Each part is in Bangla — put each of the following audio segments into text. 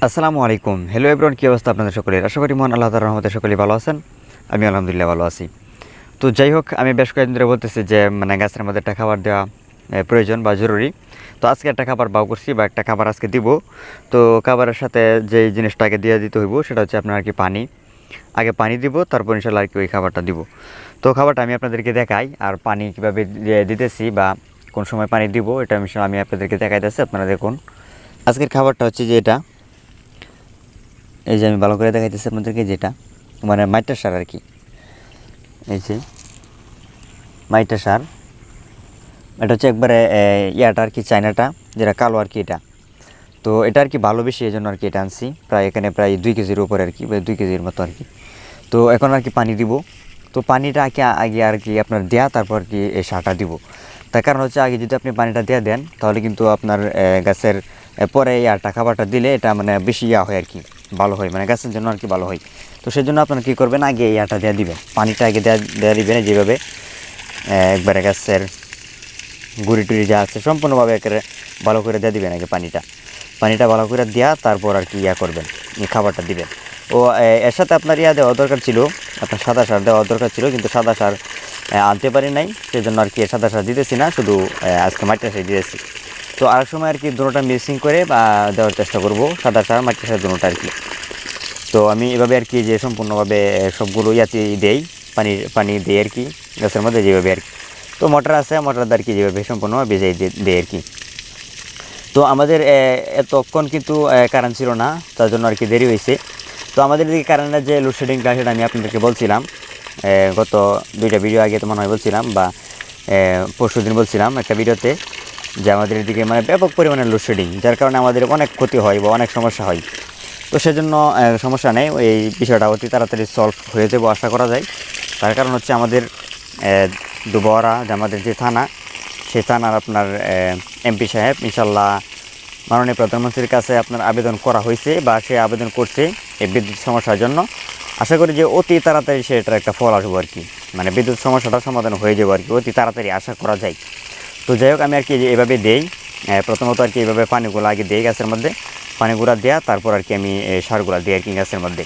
আসসালামু আলাইকুম। হ্যালো এভরিওয়ান, কী অবস্থা আপনাদের সকলের? আশা করি মহান আল্লাহ তাআলার রহমতে সকলেই ভালো আছেন। আমি আলহামদুলিল্লাহ ভালো আছি। তো যাই হোক, আমি বেশ কয়েকদিন ধরে বলতেছি যে গাছের মধ্যে একটা খাবার দেওয়া প্রয়োজন বা জরুরি। তো আজকে একটা খাবার বাও করছি বা একটা খাবার আজকে দিব। তো খাবারের সাথে যেই জিনিসটা আগে দিয়ে দিতে হইব সেটা হচ্ছে আপনার আর কি পানি। আগে পানি দিব, তারপর ইনশাল্লাহ আর কি ওই খাবারটা দিব। তো খাবারটা আমি আপনাদেরকে দেখাই, আর পানি কীভাবে দিতেছি বা কোন সময় পানি দিব এটা আমি আপনাদেরকে দেখাইতেছি। আপনারা দেখুন, আজকের খাবারটা হচ্ছে যে এটা, এই যে আমি ভালো করে দেখাইতেছি আপনাদেরকে, যেটা মানে মাইটার সার আর কি। এই যে মাইটার সার, এটা হচ্ছে একবারে ইয়াটা আর কি, চায়নাটা যেটা কালো আর কি এটা। তো এটা আর কি ভালো বেশি, এই জন্য আর কি এটা আনছি। এখানে প্রায় 2 কেজির উপরে আর কি, 2 কেজির মতো আর কি। তো এখন আর কি পানি দিব। তো পানিটা আগে আর কি আপনার দেয়া, তারপর আর কি এই সারটা দিব। তার কারণ হচ্ছে আগে যদি আপনি পানিটা দিয়ে দেন তাহলে কিন্তু আপনার গাছের পরে ইয়াটা খাবারটা দিলে এটা মানে বেশি ইয়া হয় আর কি, ভালো হয়, মানে গাছের জন্য আর কি ভালো হয়। তো সেই জন্য আপনারা কী করবেন, আগে ইয়াটা দেওয়া দিবেন, পানিটা আগে দেওয়া দিবেন। যেভাবে একবারে গাছের গুড়ি টুড়ি যা আছে সম্পূর্ণভাবে একেবারে ভালো করে দিয়ে দিবেন। আগে পানিটা ভালো করে দেওয়া, তারপর আর কি ইয়া করবেন, খাবারটা দিবেন। ও এর সাথে আপনার ইয়া দেওয়া দরকার ছিল, আপনার সাদা সার দেওয়া দরকার ছিল, কিন্তু সাদা সার আনতে পারি নাই। সেই জন্য আর কি সাদা সার দিতেছি না, শুধু আজকে মাটির সার দিতেছি। তো আরেক সময় আর কি দুটোটা মিক্সিং করে বা দেওয়ার চেষ্টা করব, সাদা সার মাটির সার দুটোটা আর কি। তো আমি এভাবে আর কি যে সম্পূর্ণভাবে সবগুলো ইয়াতে দেই, পানি দিই আর কি গাছের মধ্যে, যেভাবে আর কি। তো মোটর আছে, মোটর আর কি যেভাবে সম্পূর্ণভাবে ভিজাই দেয় আর কি। তো আমাদের এতক্ষণ কিন্তু কারেন্ট ছিল না, তার জন্য আর কি দেরি হয়েছে। তো আমাদের এদিকে কারেন্টের যে লোডশেডিংটা সেটা আমি আপনাদেরকে বলছিলাম গত 2টা ভিডিও আগে, তো মনে হয় বলছিলাম, বা পরশু দিন বলছিলাম একটা ভিডিওতে, যে আমাদের এদিকে মানে ব্যাপক পরিমাণে লোডশেডিং, যার কারণে আমাদের অনেক ক্ষতি হয় বা অনেক সমস্যা হয়। তো সেজন্য সমস্যা নেই, এই বিষয়টা অতি তাড়াতাড়ি সলভ হয়ে যাবো আশা করা যায়। তার কারণ হচ্ছে আমাদের দুবরা, যে আমাদের যে থানা, সেই থানার আপনার এমপি সাহেব ইনশাল্লাহ মাননীয় প্রধানমন্ত্রীর কাছে আপনার আবেদন করা হয়েছে, বা সে আবেদন করছে এই বিদ্যুৎ সমস্যার জন্য। আশা করি যে অতি তাড়াতাড়ি সেটার একটা ফল আসবো আর কি, মানে বিদ্যুৎ সমস্যাটা সমাধান হয়ে যাবো আর কি, অতি তাড়াতাড়ি আশা করা যায়। তো যাই হোক, আমি আর কি এভাবে দেই, প্রথমত আর কি এইভাবে পানিগুলো আগে দেই গাছের মধ্যে, পানিগুলো দেওয়া, তারপর আর কি আমি সারগুলো দিই আর কি গাছের মধ্যে।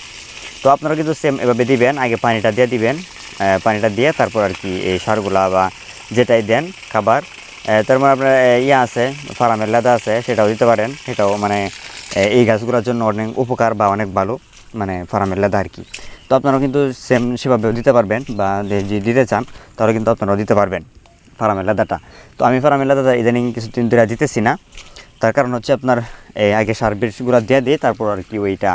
তো আপনারা কিন্তু সেম এভাবে দিবেন, আগে পানিটা দিয়ে দিবেন, পানিটা দিয়ে তারপর আর কি এই সারগুলা বা যেটাই দেন খাবার, তার মানে আপনার ইয়া আছে, ফার্মের লেদা আছে, সেটাও দিতে পারেন। সেটাও মানে এই গাছগুলোর জন্য অনেক উপকার বা অনেক ভালো, মানে ফার্মের লেদা আর কি। তো আপনারাও কিন্তু সেম সেভাবেও দিতে পারবেন, বা যদি দিতে চান তাহলে কিন্তু আপনারাও দিতে পারবেন ফার্মের লেদাটা। তো আমি ফার্মের লেদাটা ইদানিং কিছুদিন ধরে দিতেছি না, তার কারণ হচ্ছে আপনার আগে সার বিষগুলো দিয়ে দিই, তারপর আর কি ওইটা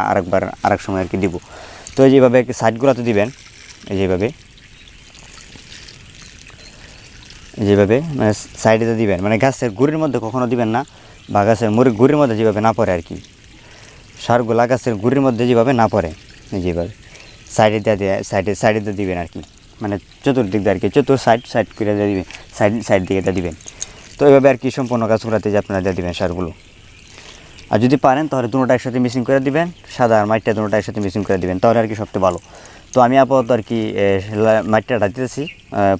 আরেক সময় আর কি দিব। তো যেভাবে আর কি সাইডগুলোতে দিবেন, যেভাবে মানে সাইডে দিবেন, মানে গাছের গুড়ির মধ্যে কখনো দিবেন না, বা গাছের গুড়ির মধ্যে যেভাবে না পড়ে আর কি, সারগুলা গাছের গুড়ির মধ্যে যেভাবে না পড়ে, যেভাবে সাইডে দিয়ে দিবেন আর কি, মানে চতুর্দিক দিয়ে আর কি, সাইড করে দিয়ে দিবেন, সাইড দিকে দিয়ে দিবেন। তো এইভাবে আর কি সম্পূর্ণ গাছগুলোতে যে আপনারা দিয়ে দিবেন সারগুলো। আর যদি পারেন তাহলে দুটোটা একসাথে মিক্সিং করে দিবেন, সাদা আর মাটিটা দুটোটা একসাথে মিক্সিং করে দিবেন, তাহলে আর কি সবচেয়ে ভালো। তো আমি আপাতত আর কি মাটিটা দিতেছি,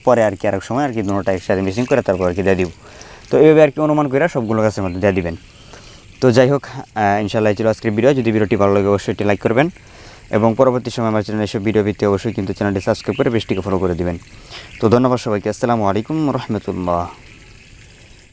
পরে আর কি আরেক সময় আর কি দুটোটা একসাথে মিক্সিং করে তারপর আর কি দিয়ে দিব। তো এইভাবে আর কি অনুমান করে সবগুলো গাছের মধ্যে দিয়ে দিবেন। তো যাই হোক, ইনশাআল্লাহ ছিল আজকের ভিডিও। যদি ভিডিওটি ভালো লাগে অবশ্যই এটি লাইক করবেন, এবং পরবর্তী সময় আমার চ্যানেলে এসব ভিডিও ভিত্তি অবশ্যই কিন্তু চ্যানেলটি সাবস্ক্রাইব করে বেশটিকে ফলো করে দিবেন। তো ধন্যবাদ সবাইকে। আসসালামু আলাইকুম রহমতুল্লাহ।